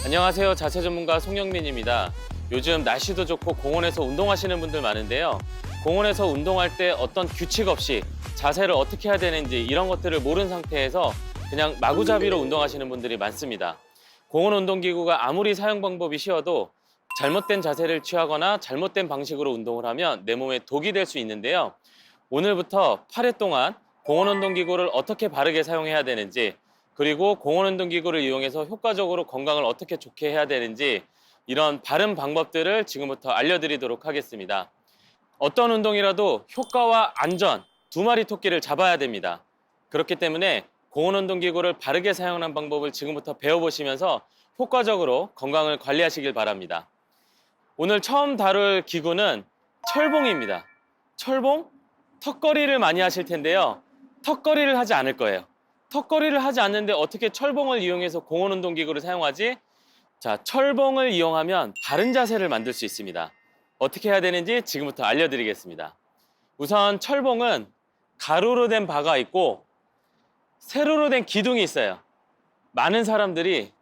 안녕하세요. 자세 전문가 송영민입니다. 요즘 날씨도 좋고 공원에서 운동하시는 분들 많은데요. 공원에서 운동할 때 어떤 규칙 없이 자세를 어떻게 해야 되는지 이런 것들을 모르는 상태에서 그냥 마구잡이로 운동하시는 분들이 많습니다. 공원 운동기구가 아무리 사용 방법이 쉬워도 잘못된 자세를 취하거나 잘못된 방식으로 운동을 하면 내 몸에 독이 될 수 있는데요. 오늘부터 8회 동안 공원 운동기구를 어떻게 바르게 사용해야 되는지, 그리고 공원 운동기구를 이용해서 효과적으로 건강을 어떻게 좋게 해야 되는지 이런 바른 방법들을 지금부터 알려드리도록 하겠습니다. 어떤 운동이라도 효과와 안전 두 마리 토끼를 잡아야 됩니다. 그렇기 때문에 공원 운동기구를 바르게 사용하는 방법을 지금부터 배워보시면서 효과적으로 건강을 관리하시길 바랍니다. 오늘 처음 다룰 기구는 철봉입니다. 철봉? 턱걸이를 많이 하실 텐데요. 턱걸이를 하지 않을 거예요. 턱걸이를 하지 않는데 어떻게 철봉을 이용해서 공원 운동기구를 사용하지? 자, 철봉을 이용하면 바른 자세를 만들 수 있습니다. 어떻게 해야 되는지 지금부터 알려드리겠습니다. 우선 철봉은 가로로 된 바가 있고 세로로 된 기둥이 있어요. 많은 사람들이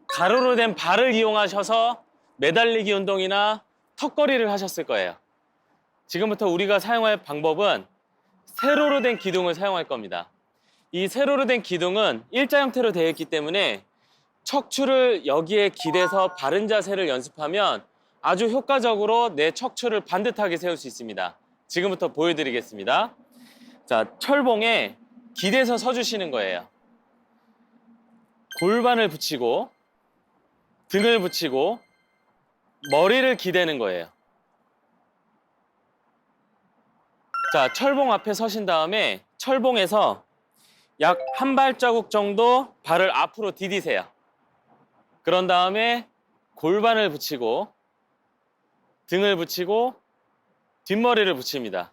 가로로 된 바를 이용하셔서 매달리기 운동이나 턱걸이를 하셨을 거예요. 지금부터 우리가 사용할 방법은 세로로 된 기둥을 사용할 겁니다. 이 세로로 된 기둥은 일자 형태로 되어 있기 때문에 척추를 여기에 기대서 바른 자세를 연습하면 아주 효과적으로 내 척추를 반듯하게 세울 수 있습니다. 지금부터 보여드리겠습니다. 자, 철봉에 기대서 서주시는 거예요. 골반을 붙이고 등을 붙이고 머리를 기대는 거예요. 자, 철봉 앞에 서신 다음에 철봉에서 약 한 발자국 정도 발을 앞으로 디디세요. 그런 다음에 골반을 붙이고 등을 붙이고 뒷머리를 붙입니다.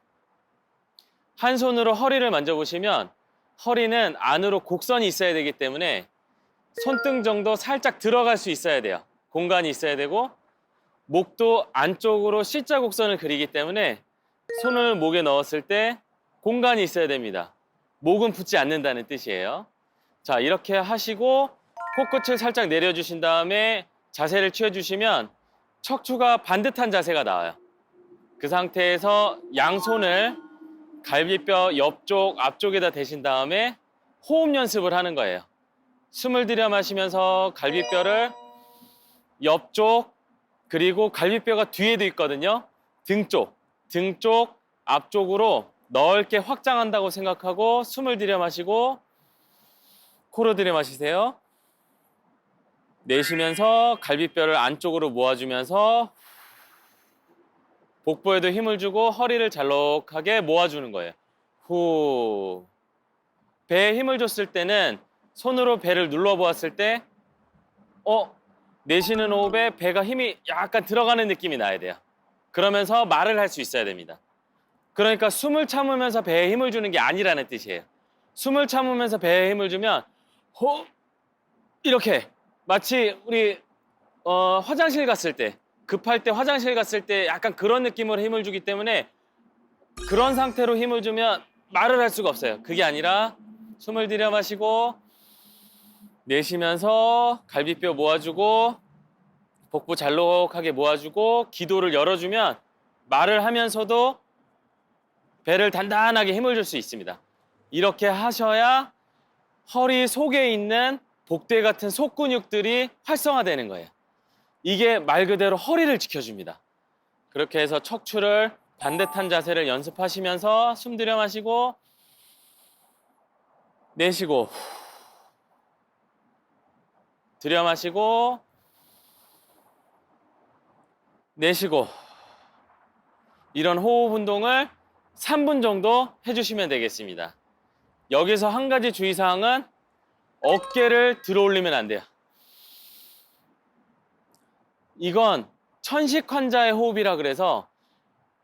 한 손으로 허리를 만져보시면 허리는 안으로 곡선이 있어야 되기 때문에 손등 정도 살짝 들어갈 수 있어야 돼요. 공간이 있어야 되고 목도 안쪽으로 C자 곡선을 그리기 때문에 손을 목에 넣었을 때 공간이 있어야 됩니다. 목은 붙지 않는다는 뜻이에요. 자, 이렇게 하시고 코끝을 살짝 내려주신 다음에 자세를 취해주시면 척추가 반듯한 자세가 나와요. 그 상태에서 양손을 갈비뼈 옆쪽, 앞쪽에다 대신 다음에 호흡 연습을 하는 거예요. 숨을 들여 마시면서 갈비뼈를 옆쪽, 그리고 갈비뼈가 뒤에도 있거든요. 등 쪽, 앞쪽으로 넓게 확장한다고 생각하고 숨을 들여 마시고 코로 들여 마시세요. 내쉬면서 갈비뼈를 안쪽으로 모아주면서 복부에도 힘을 주고 허리를 잘록하게 모아주는 거예요. 후. 배에 힘을 줬을 때는 손으로 배를 눌러보았을 때 내쉬는 호흡에 배가 힘이 약간 들어가는 느낌이 나야 돼요. 그러면서 말을 할 수 있어야 됩니다. 그러니까 숨을 참으면서 배에 힘을 주는 게 아니라는 뜻이에요. 숨을 참으면서 배에 힘을 주면 호흡 이렇게 마치 우리 화장실 갔을 때 급할 때 화장실 갔을 때 약간 그런 느낌으로 힘을 주기 때문에 그런 상태로 힘을 주면 말을 할 수가 없어요. 그게 아니라 숨을 들여 마시고 내쉬면서 갈비뼈 모아주고 복부 잘록하게 모아주고 기도를 열어주면 말을 하면서도 배를 단단하게 힘을 줄 수 있습니다. 이렇게 하셔야 허리 속에 있는 복대 같은 속근육들이 활성화되는 거예요. 이게 말 그대로 허리를 지켜줍니다. 그렇게 해서 척추를 반듯한 자세를 연습하시면서 숨 들여 마시고 내쉬고 들여 마시고 내쉬고 이런 호흡 운동을 3분 정도 해주시면 되겠습니다. 여기서 한 가지 주의사항은 어깨를 들어 올리면 안 돼요. 이건 천식 환자의 호흡이라 그래서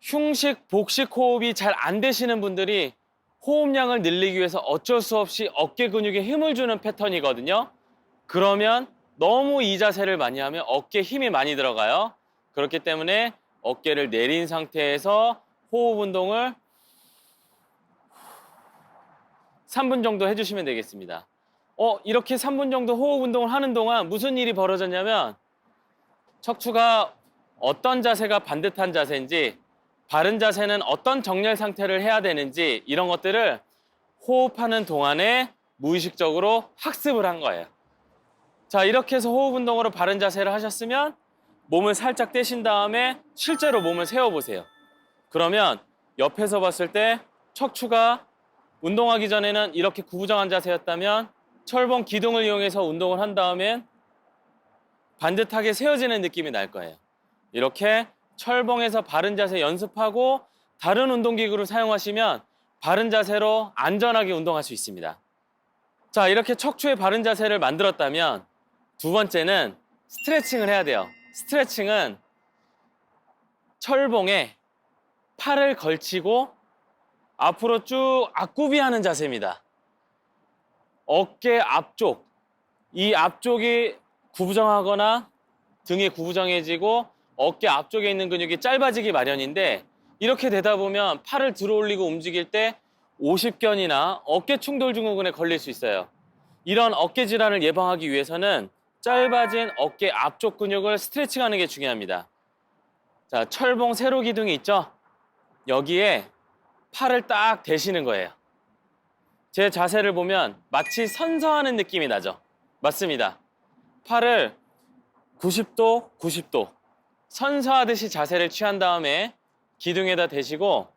흉식, 복식 호흡이 잘 안 되시는 분들이 호흡량을 늘리기 위해서 어쩔 수 없이 어깨 근육에 힘을 주는 패턴이거든요. 그러면 너무 이 자세를 많이 하면 어깨에 힘이 많이 들어가요. 그렇기 때문에 어깨를 내린 상태에서 호흡 운동을 3분 정도 해주시면 되겠습니다. 이렇게 3분 정도 호흡 운동을 하는 동안 무슨 일이 벌어졌냐면 척추가 어떤 자세가 반듯한 자세인지 바른 자세는 어떤 정렬 상태를 해야 되는지 이런 것들을 호흡하는 동안에 무의식적으로 학습을 한 거예요. 자, 이렇게 해서 호흡 운동으로 바른 자세를 하셨으면 몸을 살짝 떼신 다음에 실제로 몸을 세워보세요. 그러면 옆에서 봤을 때 척추가 운동하기 전에는 이렇게 구부정한 자세였다면 철봉 기둥을 이용해서 운동을 한 다음엔 반듯하게 세워지는 느낌이 날 거예요. 이렇게 철봉에서 바른 자세 연습하고 다른 운동기구를 사용하시면 바른 자세로 안전하게 운동할 수 있습니다. 자, 이렇게 척추의 바른 자세를 만들었다면 두 번째는 스트레칭을 해야 돼요. 스트레칭은 철봉에 팔을 걸치고 앞으로 쭉 앞구비 하는 자세입니다. 어깨 앞쪽, 이 앞쪽이 구부정하거나 등이 구부정해지고 어깨 앞쪽에 있는 근육이 짧아지기 마련인데 이렇게 되다 보면 팔을 들어 올리고 움직일 때 오십견이나 어깨 충돌 증후군에 걸릴 수 있어요. 이런 어깨 질환을 예방하기 위해서는 짧아진 어깨 앞쪽 근육을 스트레칭하는 게 중요합니다. 자, 철봉 세로 기둥이 있죠? 여기에 팔을 딱 대시는 거예요. 제 자세를 보면 마치 선서하는 느낌이 나죠? 맞습니다. 팔을 90도, 90도 선서하듯이 자세를 취한 다음에 기둥에다 대시고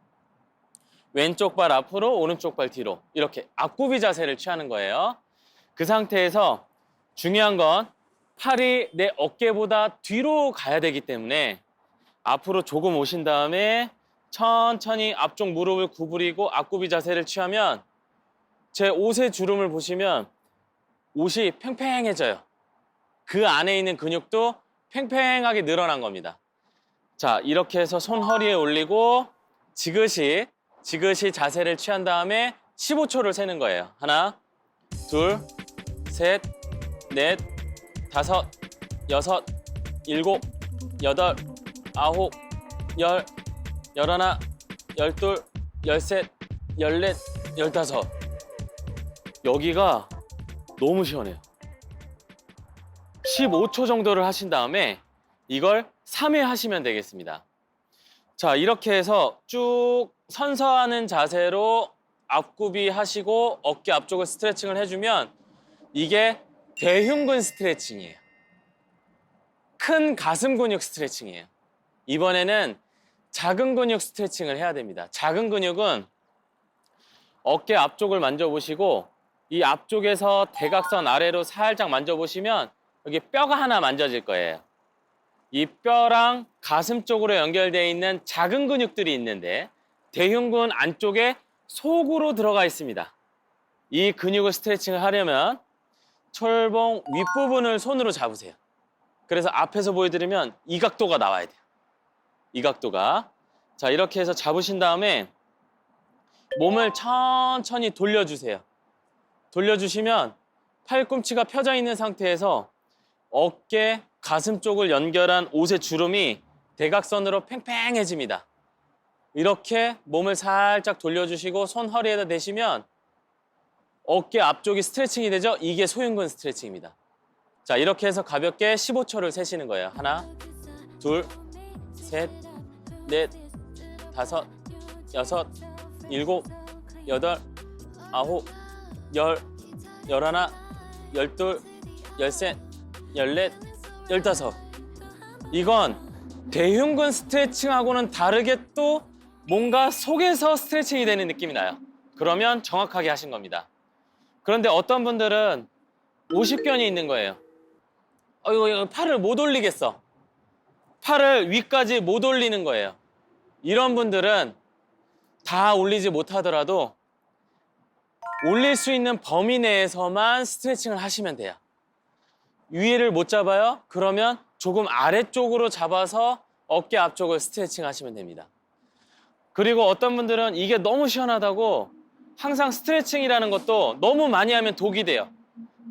왼쪽 발 앞으로 오른쪽 발 뒤로 이렇게 앞구비 자세를 취하는 거예요. 그 상태에서 중요한 건 팔이 내 어깨보다 뒤로 가야 되기 때문에 앞으로 조금 오신 다음에 천천히 앞쪽 무릎을 구부리고 앞구비 자세를 취하면 제 옷의 주름을 보시면 옷이 팽팽해져요. 그 안에 있는 근육도 팽팽하게 늘어난 겁니다. 자, 이렇게 해서 손 허리에 올리고 지그시 자세를 취한 다음에 15초를 세는 거예요. 하나, 둘, 셋, 넷, 다섯, 여섯, 일곱, 여덟, 아홉, 열, 열하나, 열둘, 열셋, 열넷, 열다섯. 여기가 너무 시원해요. 15초 정도를 하신 다음에 이걸 3회 하시면 되겠습니다. 자, 이렇게 해서 쭉 선서하는 자세로 앞구비 하시고 어깨 앞쪽을 스트레칭을 해주면 이게 대흉근 스트레칭이에요. 큰 가슴 근육 스트레칭이에요. 이번에는 작은 근육 스트레칭을 해야 됩니다. 작은 근육은 어깨 앞쪽을 만져보시고 이 앞쪽에서 대각선 아래로 살짝 만져보시면 여기 뼈가 하나 만져질 거예요. 이 뼈랑 가슴 쪽으로 연결되어 있는 작은 근육들이 있는데 대흉근 안쪽에 속으로 들어가 있습니다. 이 근육을 스트레칭을 하려면 철봉 윗부분을 손으로 잡으세요. 그래서 앞에서 보여드리면 이 각도가 나와야 돼요. 이 각도가. 자, 이렇게 해서 잡으신 다음에 몸을 천천히 돌려주세요. 돌려주시면 팔꿈치가 펴져 있는 상태에서 어깨, 가슴 쪽을 연결한 옷의 주름이 대각선으로 팽팽해집니다. 이렇게 몸을 살짝 돌려주시고 손 허리에다 대시면 어깨 앞쪽이 스트레칭이 되죠? 이게 소흉근 스트레칭입니다. 자, 이렇게 해서 가볍게 15초를 세시는 거예요. 하나, 둘, 셋, 넷, 다섯, 여섯, 일곱, 여덟, 아홉, 열, 열하나, 열둘, 열셋, 열넷, 열다섯. 이건 대흉근 스트레칭하고는 다르게 또 뭔가 속에서 스트레칭이 되는 느낌이 나요. 그러면 정확하게 하신 겁니다. 그런데 어떤 분들은 오십견이 있는 거예요. 이거 팔을 못 올리겠어. 팔을 위까지 못 올리는 거예요. 이런 분들은 다 올리지 못하더라도 올릴 수 있는 범위 내에서만 스트레칭을 하시면 돼요. 위를 못 잡아요? 그러면 조금 아래쪽으로 잡아서 어깨 앞쪽을 스트레칭 하시면 됩니다. 그리고 어떤 분들은 이게 너무 시원하다고 항상 스트레칭이라는 것도 너무 많이 하면 독이 돼요.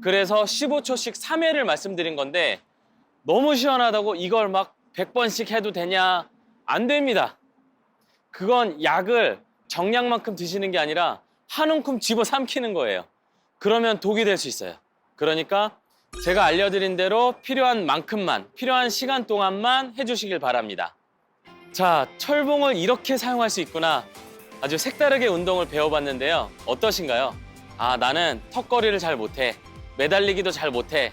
그래서 15초씩 3회를 말씀드린 건데 너무 시원하다고 이걸 막 100번씩 해도 되냐? 안 됩니다. 그건 약을 정량만큼 드시는 게 아니라 한 움큼 집어 삼키는 거예요. 그러면 독이 될 수 있어요. 그러니까 제가 알려드린 대로 필요한 만큼만, 필요한 시간 동안만 해주시길 바랍니다. 자, 철봉을 이렇게 사용할 수 있구나. 아주 색다르게 운동을 배워봤는데요. 어떠신가요? 아, 나는 턱걸이를 잘 못해. 매달리기도 잘 못해.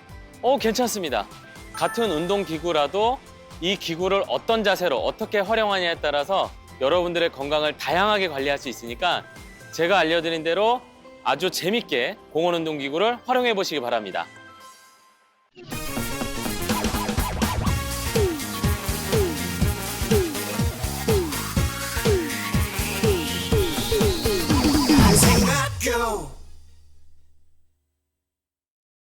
괜찮습니다. 같은 운동기구라도 이 기구를 어떤 자세로 어떻게 활용하냐에 따라서 여러분들의 건강을 다양하게 관리할 수 있으니까 제가 알려드린 대로 아주 재밌게 공원운동기구를 활용해 보시기 바랍니다.